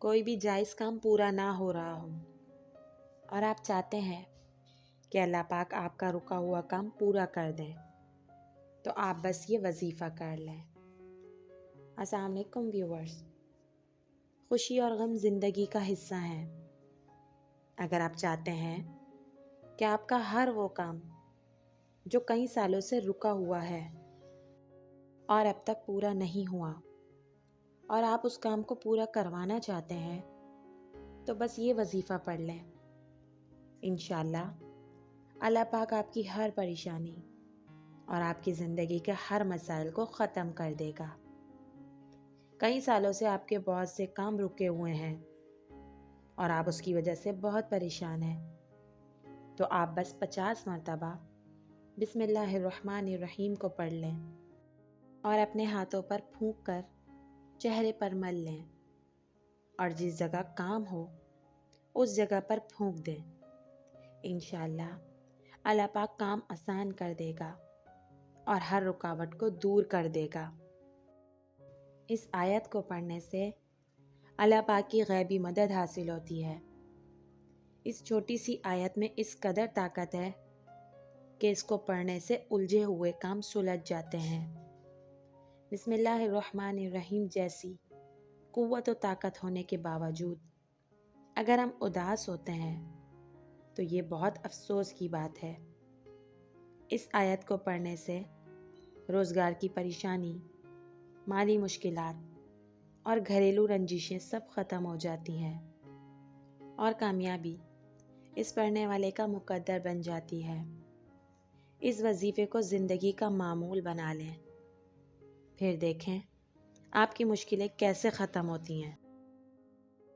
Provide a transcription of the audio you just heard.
کوئی بھی جائز کام پورا نہ ہو رہا ہو اور آپ چاہتے ہیں کہ اللہ پاک آپ کا رکا ہوا کام پورا کر دیں، تو آپ بس یہ وظیفہ کر لیں۔ السلام علیکم ویورز، خوشی اور غم زندگی کا حصہ ہیں۔ اگر آپ چاہتے ہیں کہ آپ کا ہر وہ کام جو کئی سالوں سے رکا ہوا ہے اور اب تک پورا نہیں ہوا اور آپ اس کام کو پورا کروانا چاہتے ہیں، تو بس یہ وظیفہ پڑھ لیں۔ انشاءاللہ اللہ پاک آپ کی ہر پریشانی اور آپ کی زندگی کے ہر مسائل کو ختم کر دے گا۔ کئی سالوں سے آپ کے بہت سے کام رکے ہوئے ہیں اور آپ اس کی وجہ سے بہت پریشان ہیں، تو آپ بس 50 مرتبہ بسم اللہ الرحمن الرحیم کو پڑھ لیں اور اپنے ہاتھوں پر پھونک کر چہرے پر مل لیں اور جس جگہ کام ہو اس جگہ پر پھونک دیں۔ انشاءاللہ اللہ پاک کام آسان کر دے گا اور ہر رکاوٹ کو دور کر دے گا۔ اس آیت کو پڑھنے سے اللہ پاک کی غیبی مدد حاصل ہوتی ہے۔ اس چھوٹی سی آیت میں اس قدر طاقت ہے کہ اس کو پڑھنے سے الجھے ہوئے کام سلجھ جاتے ہیں۔ بسم اللہ الرحمن الرحیم جیسی قوت و طاقت ہونے کے باوجود اگر ہم اداس ہوتے ہیں تو یہ بہت افسوس کی بات ہے۔ اس آیت کو پڑھنے سے روزگار کی پریشانی، مالی مشکلات اور گھریلو رنجشیں سب ختم ہو جاتی ہیں اور کامیابی اس پڑھنے والے کا مقدر بن جاتی ہے۔ اس وظیفے کو زندگی کا معمول بنا لیں، پھر دیکھیں آپ کی مشکلیں کیسے ختم ہوتی ہیں۔